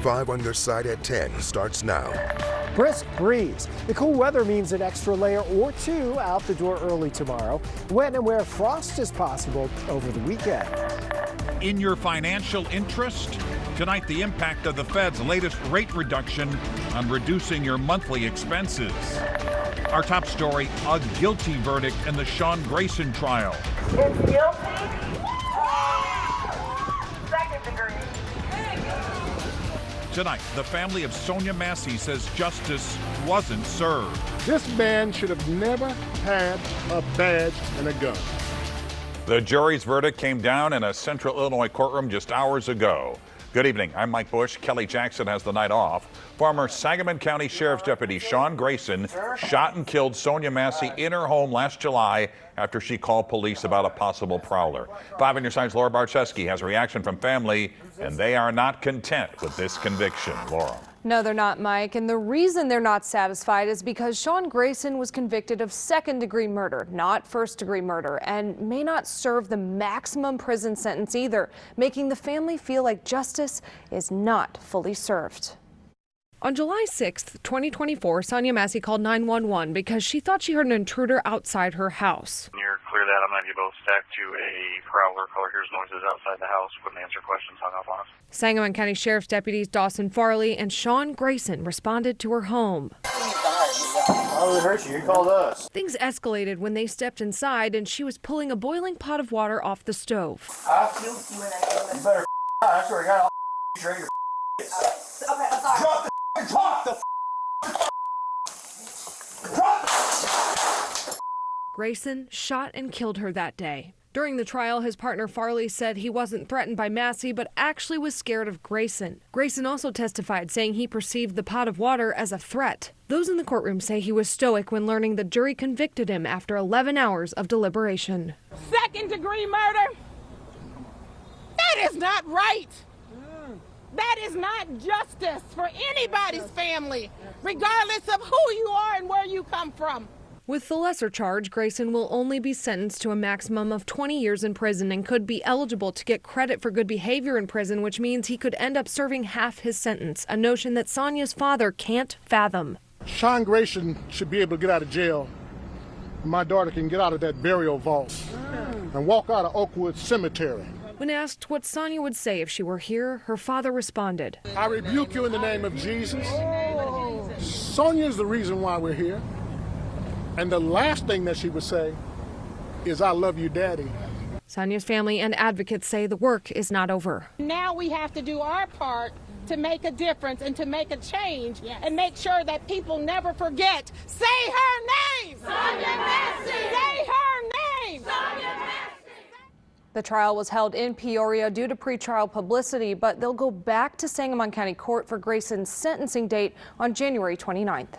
5 on your side at 10 starts now. Brisk breeze. The cool weather means an extra layer or two out the door early tomorrow. When and where frost is possible over the weekend. In your financial interest? Tonight, the impact of the Fed's latest rate reduction on reducing your monthly expenses. Our top story, a guilty verdict in the Sean Grayson trial. It's guilty. Second degree. Tonight, the family of Sonia Massey says justice wasn't served. This man should have never had a badge and a gun. The jury's verdict came down in a Central Illinois courtroom just hours ago. Good evening. I'm Mike Bush. Kelly Jackson has the night off. Former Sangamon County Sheriff's Deputy Sean Grayson shot and killed Sonia Massey in her home last July after she called police about a possible prowler. 5 on your side's Laura Barczewski has a reaction from family, and they are not content with this conviction. Laura. No, they're not, Mike. And the reason they're not satisfied is because Sean Grayson was convicted of second-degree murder, not first-degree murder, and may not serve the maximum prison sentence either, making the family feel like justice is not fully served. On July 6th, 2024, Sonia Massey called 911 because she thought she heard an intruder outside her house. Near clear that, I'm going to get both stacked to a prowler. Caller hears noises outside the house, wouldn't answer questions, hung up on us. Sangamon County Sheriff's deputies Dawson Farley and Sean Grayson responded to her home. Oh, it hurt you. You called us. Things escalated when they stepped inside and she was pulling a boiling pot of water off the stove. You better I swear to God, I'll straight your Okay, I'm sorry. Drop the talk the Grayson shot and killed her that day. During the trial, his partner Farley said he wasn't threatened by Massey, but actually was scared of Grayson. Grayson also testified, saying he perceived the pot of water as a threat. Those in the courtroom say he was stoic when learning the jury convicted him after 11 hours of deliberation. Second-degree murder? That is not right. That is not justice for anybody's family, regardless of who you are and where you come from. With the lesser charge, Grayson will only be sentenced to a maximum of 20 years in prison and could be eligible to get credit for good behavior in prison, which means he could end up serving half his sentence, a notion that Sonia's father can't fathom. Sean Grayson should be able to get out of jail. My daughter can get out of that burial vault and walk out of Oakwood Cemetery. When asked what Sonia would say if she were here, her father responded, I rebuke you in the name of Jesus. Sonia is the reason why we're here. And the last thing that she would say is, I love you, Daddy. Sonia's family and advocates say the work is not over. Now we have to do our part to make a difference and to make a change and make sure that people never forget. Say her name! Sonia Massey! Say her name! Sonia Massey! The trial was held in Peoria due to pretrial publicity, but they'll go back to Sangamon County Court for Grayson's sentencing date on January 29th.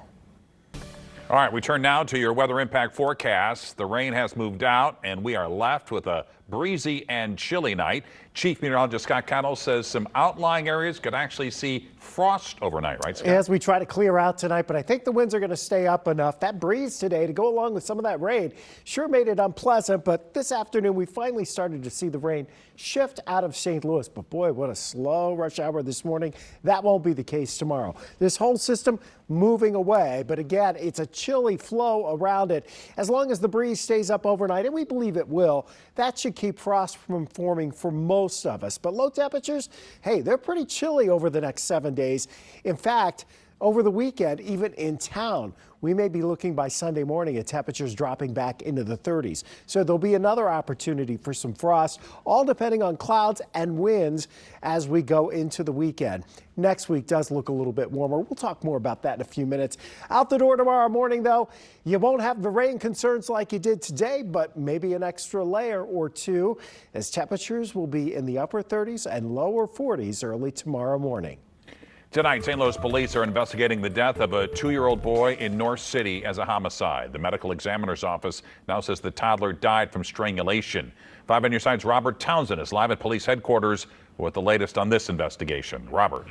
All right, we turn now to your weather impact forecast. The rain has moved out, and we are left with a breezy and chilly night. Chief Meteorologist Scott Connell says some outlying areas could actually see frost overnight, right, Scott? As we try to clear out tonight, but I think the winds are going to stay up enough. That breeze today to go along with some of that rain sure made it unpleasant, but this afternoon we finally started to see the rain shift out of St. Louis. But boy, what a slow rush hour this morning. That won't be the case tomorrow. This whole system moving away, but again, it's a chilly flow around it. As long as the breeze stays up overnight, and we believe it will, that should keep frost from forming for most of us. But low temperatures, hey, they're pretty chilly over the next 7 days. In fact, over the weekend, even in town, we may be looking by Sunday morning at temperatures dropping back into the 30s. So there'll be another opportunity for some frost, all depending on clouds and winds as we go into the weekend. Next week does look a little bit warmer. We'll talk more about that in a few minutes. Out the door tomorrow morning, though, you won't have the rain concerns like you did today, but maybe an extra layer or two, as temperatures will be in the upper 30s and lower 40s early tomorrow morning. Tonight, St. Louis police are investigating the death of a 2-year-old boy in North City as a homicide. The medical examiner's office now says the toddler died from strangulation. 5 on your side's Robert Townsend is live at police headquarters with the latest on this investigation. Robert.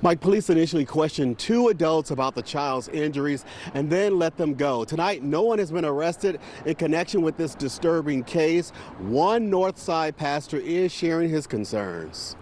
Mike, police initially questioned 2 adults about the child's injuries and then let them go. Tonight, no one has been arrested in connection with this disturbing case. One North Side pastor is sharing his concerns.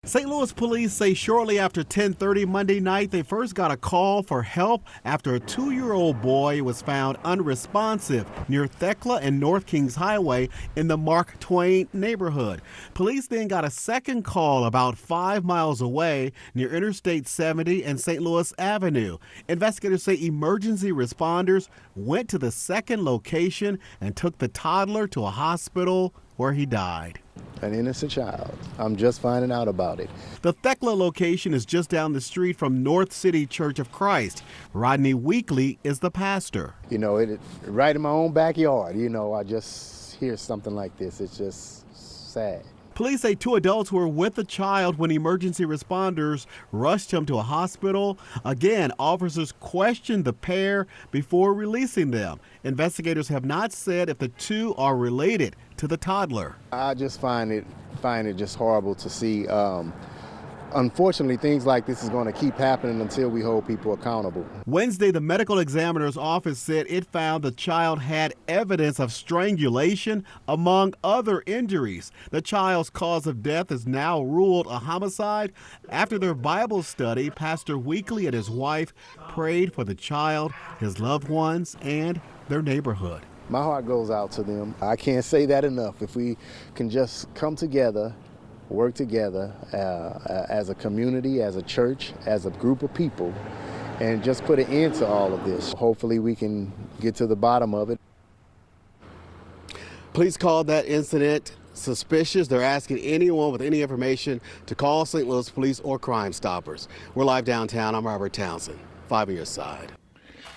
St. Louis police say shortly after 10:30 Monday night, they first got a call for help after a 2-year-old boy was found unresponsive near Thekla and North Kings Highway in the Mark Twain neighborhood. Police then got a second call about 5 miles away near Interstate 70 and St. Louis Avenue. Investigators say emergency responders went to the second location and took the toddler to a hospital where he died. An innocent child. I'm just finding out about it. The Thekla location is just down the street from North City Church of Christ. Rodney Weekly is the pastor. You know, it right in my own backyard. You know, I just hear something like this. It's just sad. Police say 2 adults were with the child when emergency responders rushed him to a hospital. Again, officers questioned the pair before releasing them. Investigators have not said if the two are related to the toddler. I just find it just horrible to see. Unfortunately, things like this is going to keep happening until we hold people accountable. Wednesday, the medical examiner's office said it found the child had evidence of strangulation, among other injuries. The child's cause of death is now ruled a homicide. After their Bible study, Pastor Weekly and his wife prayed for the child, his loved ones, and their neighborhood. My heart goes out to them. I can't say that enough. If we can just come together, work together as a community, as a church, as a group of people, and just put an end to all of this. Hopefully we can get to the bottom of it. Police called that incident suspicious. They're asking anyone with any information to call St. Louis Police or Crime Stoppers. We're live downtown. I'm Robert Townsend. 5 on your side.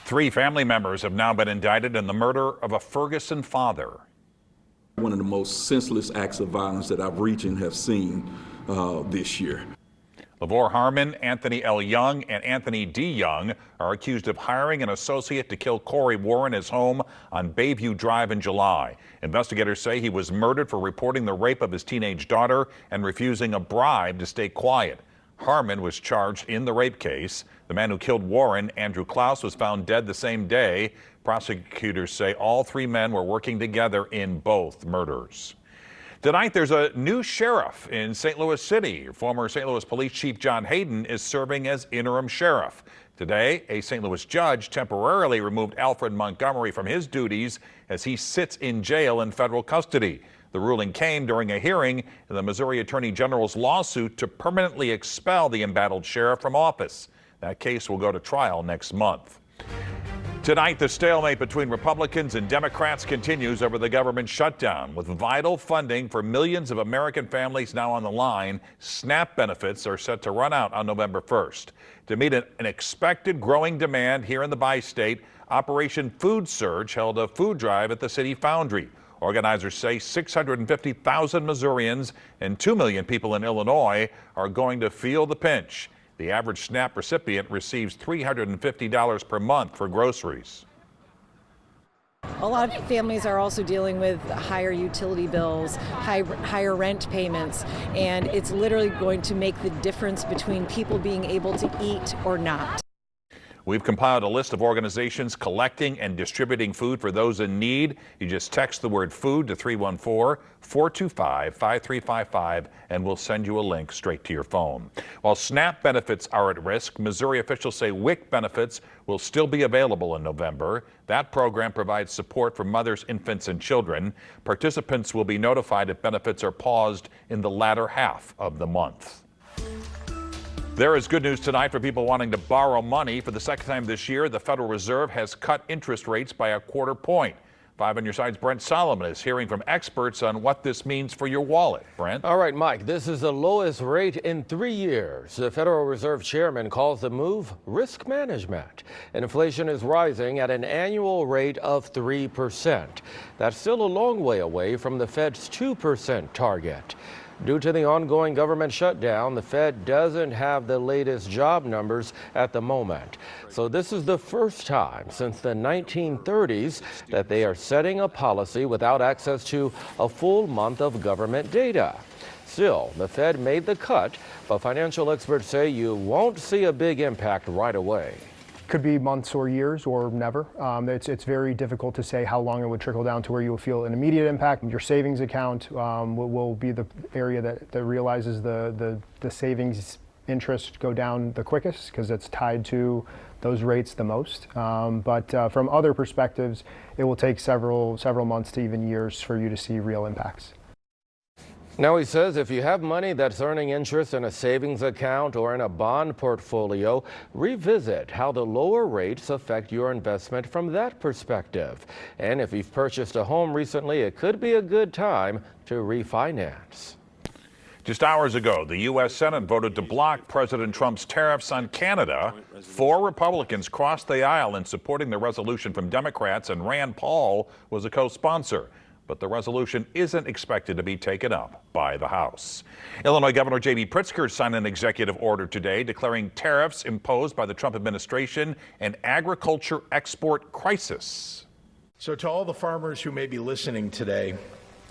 3 family members have now been indicted in the murder of a Ferguson father. One of the most senseless acts of violence that I've reached and have seen this year. LaVor Harmon, Anthony L. Young, and Anthony D. Young are accused of hiring an associate to kill Corey Warren at his home on Bayview Drive in July. Investigators say he was murdered for reporting the rape of his teenage daughter and refusing a bribe to stay quiet. Harmon was charged in the rape case. The man who killed Warren, Andrew Klaus, was found dead the same day. Prosecutors say all 3 men were working together in both murders. Tonight, there's a new sheriff in St. Louis City. Former St. Louis Police Chief John Hayden is serving as interim sheriff. Today, a St. Louis judge temporarily removed Alfred Montgomery from his duties as he sits in jail in federal custody. The ruling came during a hearing in the Missouri Attorney General's lawsuit to permanently expel the embattled sheriff from office. That case will go to trial next month. Tonight, the stalemate between Republicans and Democrats continues over the government shutdown. With vital funding for millions of American families now on the line, SNAP benefits are set to run out on November 1st. To meet an expected growing demand here in the bi-state, Operation Food Surge held a food drive at the City Foundry. Organizers say 650,000 Missourians and 2 million people in Illinois are going to feel the pinch. The average SNAP recipient receives $350 per month for groceries. A lot of families are also dealing with higher utility bills, higher rent payments, and it's literally going to make the difference between people being able to eat or not. We've compiled a list of organizations collecting and distributing food for those in need. You just text the word food to 314-425-5355 and we'll send you a link straight to your phone. While SNAP benefits are at risk, Missouri officials say WIC benefits will still be available in November. That program provides support for mothers, infants, and children. Participants will be notified if benefits are paused in the latter half of the month. There is good news tonight for people wanting to borrow money. For the second time this year, the Federal Reserve has cut interest rates by a quarter point. 5 on your side's Brent Solomon is hearing from experts on what this means for your wallet. Brent? All right, Mike, this is the lowest rate in 3 years. The Federal Reserve chairman calls the move risk management. Inflation is rising at an annual rate of 3%. That's still a long way away from the Fed's 2% target. Due to the ongoing government shutdown, the Fed doesn't have the latest job numbers at the moment. So this is the first time since the 1930s that they are setting a policy without access to a full month of government data. Still, the Fed made the cut, but financial experts say you won't see a big impact right away. Could be months or years or never. It's very difficult to say how long it would trickle down to where you will feel an immediate impact. Your savings account will be the area that realizes the savings interest go down the quickest because it's tied to those rates the most. But from other perspectives, it will take several months to even years for you to see real impacts. Now, he says if you have money that's earning interest in a savings account or in a bond portfolio, revisit how the lower rates affect your investment from that perspective. And if you've purchased a home recently, it could be a good time to refinance. Just hours ago, the U.S. Senate voted to block President Trump's tariffs on Canada. 4 Republicans crossed the aisle in supporting the resolution from Democrats, and Rand Paul was a co-sponsor. But the resolution isn't expected to be taken up by the House. Illinois Governor J.B. Pritzker signed an executive order today declaring tariffs imposed by the Trump administration an agriculture export crisis. So to all the farmers who may be listening today,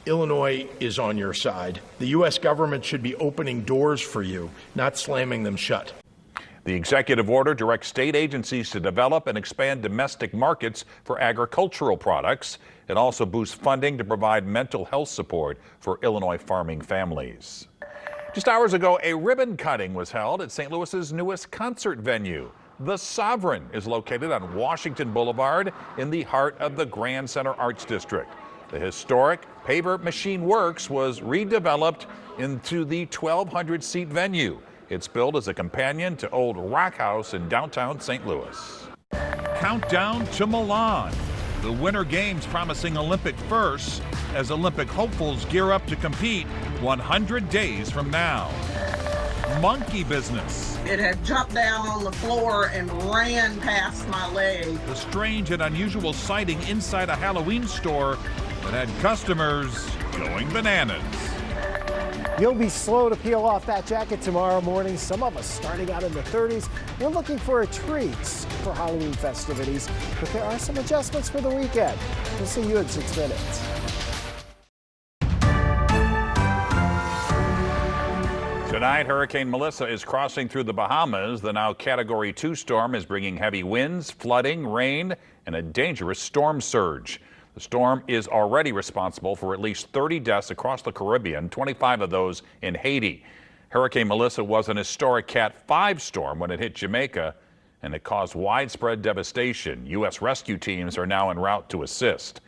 Illinois is on your side. The U.S. government should be opening doors for you, not slamming them shut. The executive order directs state agencies to develop and expand domestic markets for agricultural products. It also boosts funding to provide mental health support for Illinois farming families. Just hours ago, a ribbon cutting was held at St. Louis's newest concert venue. The Sovereign is located on Washington Boulevard in the heart of the Grand Center Arts District. The historic Paver Machine Works was redeveloped into the 1,200-seat venue. It's billed as a companion to Old Rock House in downtown St. Louis. Countdown to Milan. The Winter Games promising Olympic firsts as Olympic hopefuls gear up to compete 100 days from now. Monkey business. It had jumped down on the floor and ran past my leg. The strange and unusual sighting inside a Halloween store that had customers going bananas. You'll be slow to peel off that jacket tomorrow morning. Some of us starting out in the 30s. We're looking for a treat for Halloween festivities, but there are some adjustments for the weekend. We'll see you in 6 minutes. Tonight, Hurricane Melissa is crossing through the Bahamas. The now Category 2 storm is bringing heavy winds, flooding, rain, and a dangerous storm surge. The storm is already responsible for at least 30 deaths across the Caribbean, 25 of those in Haiti. Hurricane Melissa was an historic Cat 5 storm when it hit Jamaica, and it caused widespread devastation. U.S. rescue teams are now en route to assist.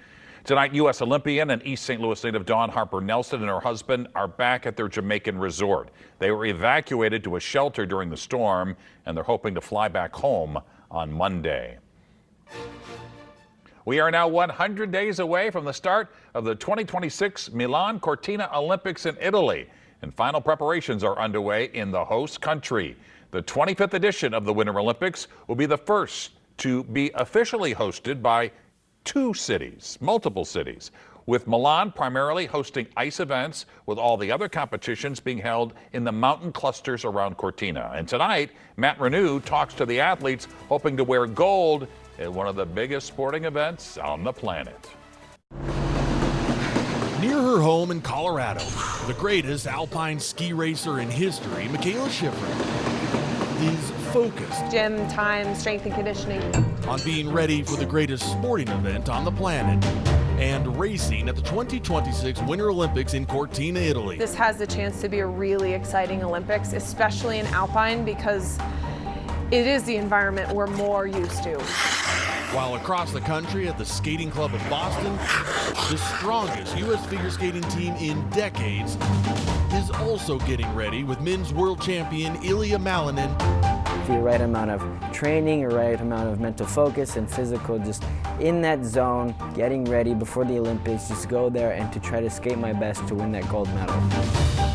Tonight, U.S. Olympian and East St. Louis native Dawn Harper Nelson and her husband are back at their Jamaican resort. They were evacuated to a shelter during the storm, and they're hoping to fly back home on Monday. We are now 100 days away from the start of the 2026 Milan Cortina Olympics in Italy, and final preparations are underway in the host country. The 25th edition of the Winter Olympics will be the first to be officially hosted by multiple cities, with Milan primarily hosting ice events, with all the other competitions being held in the mountain clusters around Cortina. And tonight, Matt Renew talks to the athletes hoping to wear gold at one of the biggest sporting events on the planet. Near her home in Colorado, the greatest alpine ski racer in history, Michaela Schifrin, is focused. Gym time, strength and conditioning. On being ready for the greatest sporting event on the planet and racing at the 2026 Winter Olympics in Cortina, Italy. This has the chance to be a really exciting Olympics, especially in alpine, because it is the environment we're more used to. While across the country at the Skating Club of Boston, the strongest U.S. figure skating team in decades is also getting ready with men's world champion Ilya Malinin. The right amount of training, a right amount of mental focus and physical, just in that zone, getting ready before the Olympics, just go there and to try to skate my best to win that gold medal.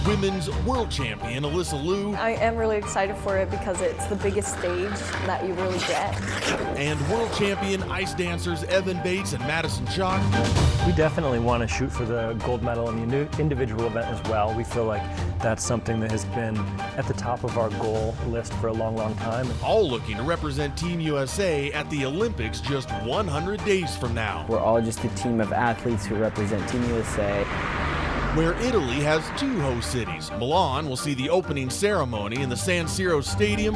Women's world champion Alyssa Liu. I am really excited for it because it's the biggest stage that you really get. And world champion ice dancers Evan Bates and Madison Chalk. We definitely want to shoot for the gold medal in the individual event as well. We feel like that's something that has been at the top of our goal list for a long, long time. All looking to represent Team USA at the Olympics just 100 days from now. We're all just a team of athletes who represent Team USA. where Italy has 2 host cities. Milan will see the opening ceremony in the San Siro Stadium.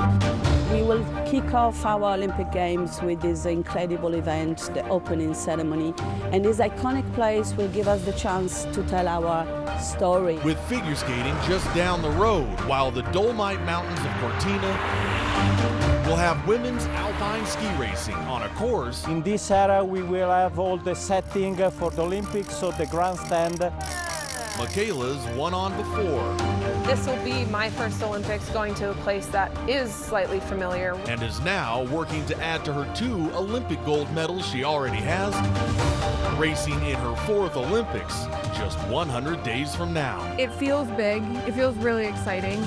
We will kick off our Olympic Games with this incredible event, the opening ceremony. And this iconic place will give us the chance to tell our story. With figure skating just down the road, while the Dolomite Mountains of Cortina will have women's alpine ski racing on a course. In this area we will have all the setting for the Olympics, so the grandstand. Michaela's won on before. This will be my first Olympics, going to a place that is slightly familiar. And is now working to add to her 2 Olympic gold medals she already has, racing in her 4th Olympics just 100 days from now. It feels big. It feels really exciting.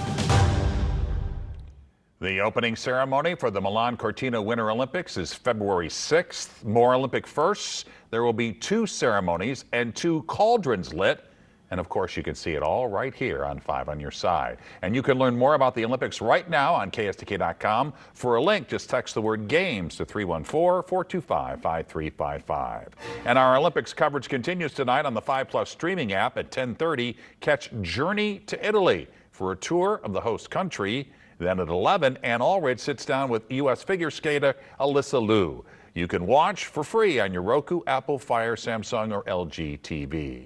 The opening ceremony for the Milan Cortina Winter Olympics is February 6th. More Olympic firsts. There will be 2 ceremonies and 2 cauldrons lit. And of course, you can see it all right here on 5 on Your Side. And you can learn more about the Olympics right now on KSDK.com. For a link, just text the word GAMES to 314-425-5355. And our Olympics coverage continues tonight on the 5+ streaming app at 10:30. Catch Journey to Italy for a tour of the host country. Then at 11, Ann Allred sits down with U.S. figure skater Alyssa Liu. You can watch for free on your Roku, Apple, Fire, Samsung, or LG TV.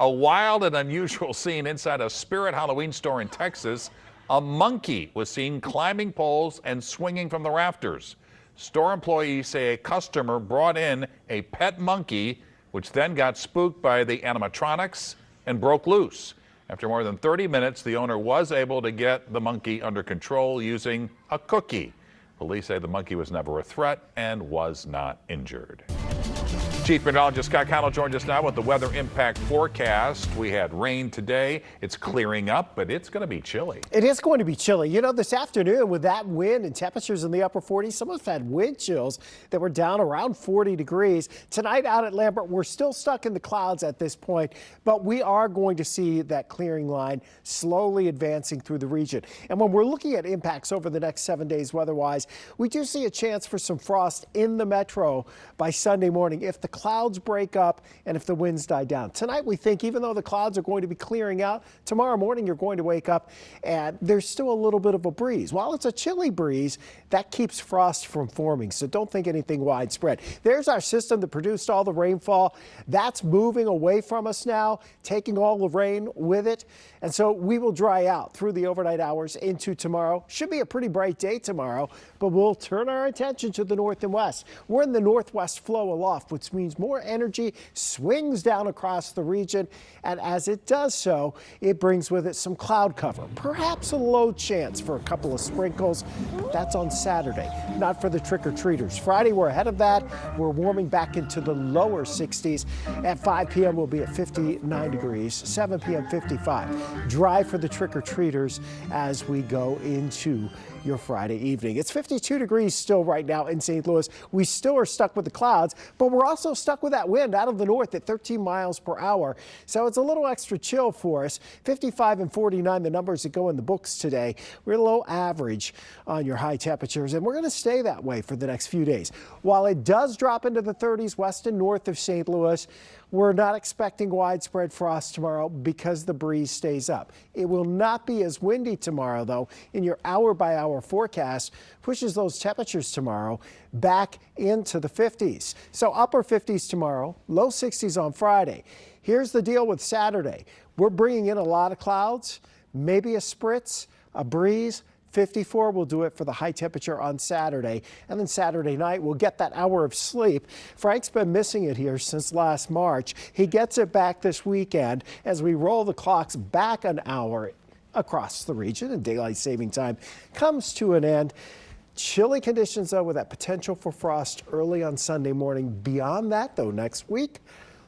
A wild and unusual scene inside a Spirit Halloween store in Texas. A monkey was seen climbing poles and swinging from the rafters. Store employees say a customer brought in a pet monkey, which then got spooked by the animatronics and broke loose. After more than 30 minutes, the owner was able to get the monkey under control using a cookie. Police say the monkey was never a threat and was not injured. Chief Meteorologist Scott Connell joins us now with the weather impact forecast. We had rain today. It's clearing up, but it's going to be chilly. It is going to be chilly. You know, this afternoon with that wind and temperatures in the upper 40s, some of us had wind chills that were down around 40 degrees. Tonight out at Lambert, we're still stuck in the clouds at this point, but we are going to see that clearing line slowly advancing through the region. And when we're looking at impacts over the next 7 days weather-wise, we do see a chance for some frost in the metro by Sunday morning if the clouds break up and if the winds die down. Tonight, we think even though the clouds are going to be clearing out, tomorrow morning you're going to wake up and there's still a little bit of a breeze. While it's a chilly breeze, that keeps frost from forming, so don't think anything widespread. There's our system that produced all the rainfall. That's moving away from us now, taking all the rain with it. And so we will dry out through the overnight hours into tomorrow. Should be a pretty bright day tomorrow, but we'll turn our attention to the north and west. We're in the northwest flow aloft, which means more energy swings down across the region. And as it does so, it brings with it some cloud cover, perhaps a low chance for a couple of sprinkles. That's on Saturday, not for the trick-or-treaters. Friday, we're ahead of that. We're warming back into the lower 60s. At 5 p.m., we'll be at 59 degrees, 7 p.m., 55. Dry for the trick-or-treaters as we go into your Friday evening. It's 52 degrees still right now in St. Louis. We still are stuck with the clouds, but we're also stuck with that wind out of the north at 13 miles per hour. So it's a little extra chill for us. 55 and 49, the numbers that go in the books today. We're low average on your high temperatures, and we're going to stay that way for the next few days. While it does drop into the 30s west and north of St. Louis, we're not expecting widespread frost tomorrow because the breeze stays up. It will not be as windy tomorrow, though. In your hour-by-hour forecast, pushes those temperatures tomorrow back into the 50s. So upper 50s tomorrow, low 60s on Friday. Here's the deal with Saturday. We're bringing in a lot of clouds, maybe a spritz, a breeze. 54 will do it for the high temperature on Saturday. And then Saturday night, we'll get that hour of sleep. Frank's been missing it here since last March. He gets it back this weekend as we roll the clocks back an hour across the region and daylight saving time comes to an end. Chilly conditions, though, with that potential for frost early on Sunday morning. Beyond that, though, next week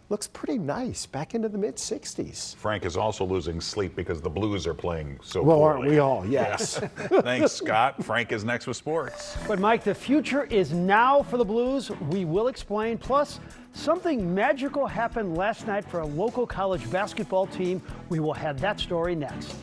looks pretty nice, back into the mid-60s. Frank is also losing sleep because the Blues are playing so well, poorly. Aren't we all? Yes. Thanks, Scott. Frank is next with sports. But, Mike, the future is now for the Blues. We will explain. Plus, something magical happened last night for a local college basketball team. We will have that story next.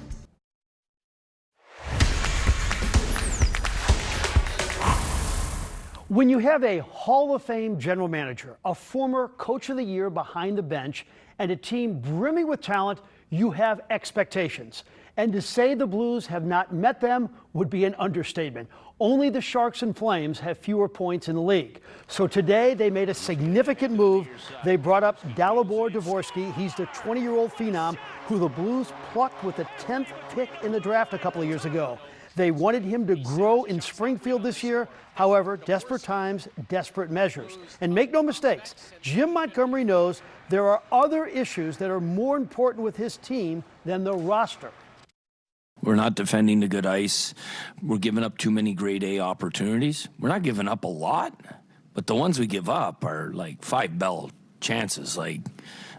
When you have a Hall of Fame general manager, a former Coach of the Year behind the bench, and a team brimming with talent, you have expectations. And to say the Blues have not met them would be an understatement. Only the Sharks and Flames have fewer points in the league. So today they made a significant move. They brought up Dalibor Dvorsky. He's the 20-year-old phenom who the Blues plucked with the 10th pick in the draft a couple of years ago. They wanted him to grow in Springfield this year. However, desperate times, desperate measures. And make no mistakes, Jim Montgomery knows there are other issues that are more important with his team than the roster. We're not defending the good ice. We're giving up too many grade A opportunities. We're not giving up a lot, but the ones we give up are like 5 bell chances. Like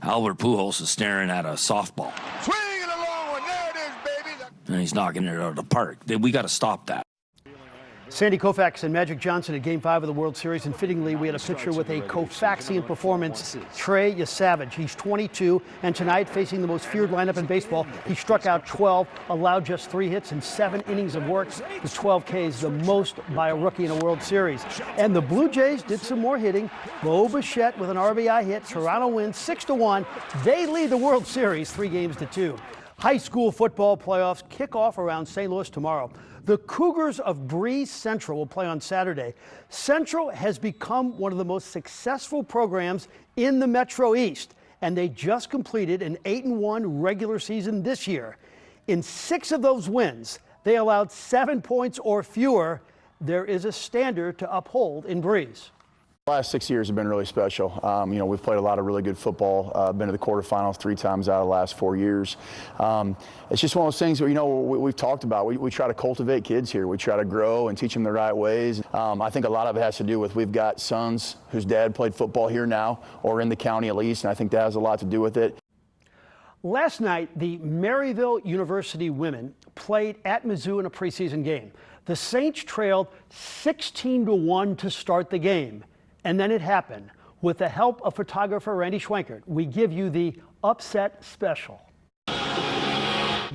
Albert Pujols is staring at a softball. Swing it along one. There it is, baby. And he's knocking it out of the park. We got to stop that. Sandy Koufax and Magic Johnson at Game 5 of the World Series, and fittingly, we had a picture with a Koufaxian performance, Trey Yesavage. He's 22, and tonight, facing the most feared lineup in baseball, he struck out 12, allowed just 3 hits and 7 innings of work. The 12 Ks, the most by a rookie in a World Series. And the Blue Jays did some more hitting. Bo Bichette with an RBI hit. Toronto wins 6-1. They lead the World Series 3-2. High school football playoffs kick off around St. Louis tomorrow. The Cougars of Breeze Central will play on Saturday. Central has become one of the most successful programs in the Metro East, and they just completed an 8-1 regular season this year. In 6 of those wins, they allowed 7 points or fewer. There is a standard to uphold in Breeze. The last 6 years have been really special. We've played a lot of really good football, been to the quarterfinals 3 times out of the last 4 years. It's just one of those things where, we've talked about. We try to cultivate kids here. We try to grow and teach them the right ways. I think a lot of it has to do with we've got sons whose dad played football here now, or in the county at least, and I think that has a lot to do with it. Last night, the Maryville University women played at Mizzou in a preseason game. The Saints trailed 16-1 to start the game. And then it happened. With the help of photographer Randy Schwenkert, we give you the upset special.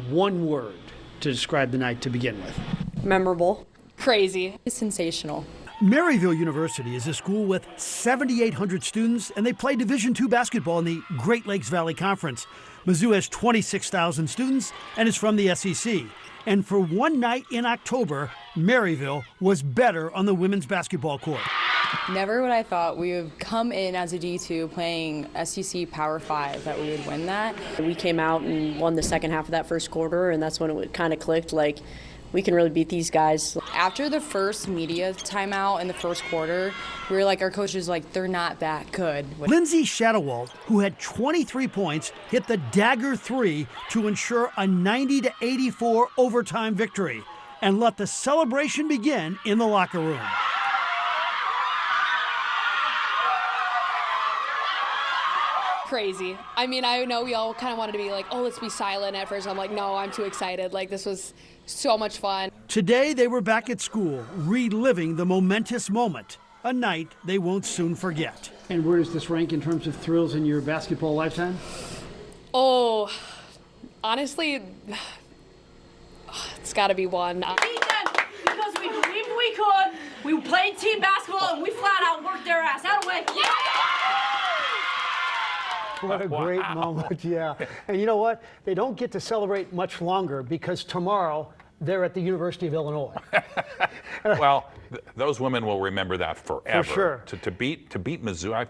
One word to describe the night to begin with. Memorable. Crazy. Sensational. Maryville University is a school with 7,800 students, and they play Division II basketball in the Great Lakes Valley Conference. Mizzou has 26,000 students and is from the SEC. And for one night in October, Maryville was better on the women's basketball court. Never would I thought we would come in as a D2 playing SEC Power 5 that we would win that. We came out and won the second half of that first quarter, and that's when it kind of clicked, like, we can really beat these guys. After the first media timeout in the first quarter, we were like, our coach was like, they're not that good. Lindsay Shadowald, who had 23 points, hit the dagger 3 to ensure a 90-84 overtime victory and let the celebration begin in the locker room. Crazy. I mean, I know we all kind of wanted to be like, oh, let's be silent at first. I'm like, no, I'm too excited. Like, this was so much fun. Today, they were back at school, reliving the momentous moment, a night they won't soon forget. And where does this rank in terms of thrills in your basketball lifetime? Oh, honestly, it's got to be 1. Beat them because we believed we could. We played team basketball, and we flat out worked their ass. That way. Yeah! What a great moment, yeah. And you know what? They don't get to celebrate much longer because tomorrow they're at the University of Illinois. Well, those women will remember that forever. For sure. To beat Mizzou,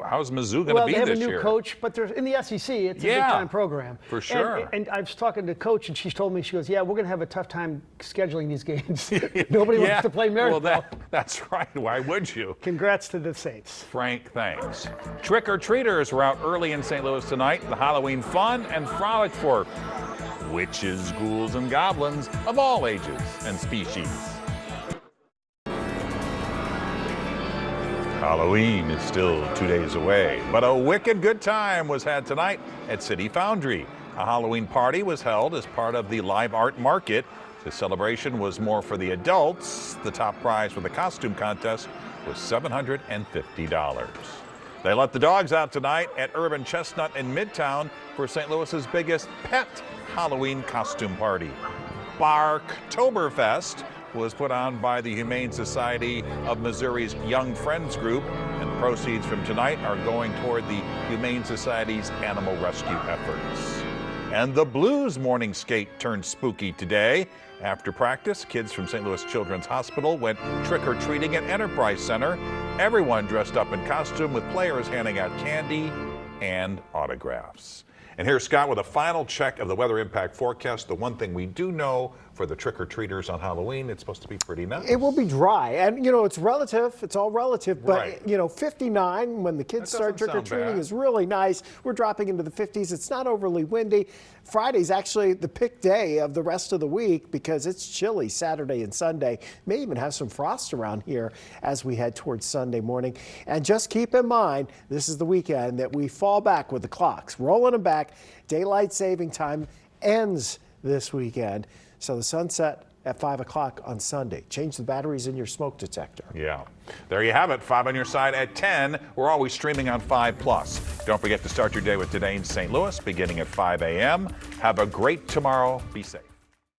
how's Mizzou going to be this year? Well, they have a new coach, but in the SEC, it's a big-time program. For sure. And I was talking to Coach, and she told me, she goes, yeah, we're going to have a tough time scheduling these games. Nobody wants to play Maryville. Well, that's right. Why would you? Congrats to the Saints. Frank, thanks. Trick-or-treaters were out early in St. Louis tonight. The Halloween fun and frolic for witches, ghouls, and goblins of all ages and species. Halloween is still 2 days away, but a wicked good time was had tonight at City Foundry. A Halloween party was held as part of the live art market. The celebration was more for the adults. The top prize for the costume contest was $750. They let the dogs out tonight at Urban Chestnut in Midtown for St. Louis's biggest pet Halloween costume party. Barktoberfest was put on by the Humane Society of Missouri's Young Friends Group and Proceeds from tonight are going toward the Humane Society's animal rescue efforts. And the Blues morning skate turned spooky today. After practice, kids from St. Louis Children's Hospital went trick-or-treating at Enterprise Center. Everyone dressed up in costume with players handing out candy and autographs. And here's Scott with a final check of the weather impact forecast. The one thing we do know for the trick-or-treaters on Halloween, it's supposed to be pretty nice. It will be dry. And, you know, it's relative. It's all relative. But, Right. you know, 59 when the kids start trick-or-treating is really nice. We're dropping into the 50s. It's not overly windy. Friday's actually the pick day of the rest of the week because it's chilly Saturday and Sunday. May even have some frost around here as we head towards Sunday morning. And just keep in mind, this is the weekend that we fall back with the clocks, rolling them back. Daylight saving time ends this weekend. So the sunset at 5 o'clock on Sunday. Change the batteries in your smoke detector. Yeah. There you have it. 5 on your side at 10. We're always streaming on 5+. Don't forget to start your day with Today in St. Louis beginning at 5 a.m. Have a great tomorrow. Be safe.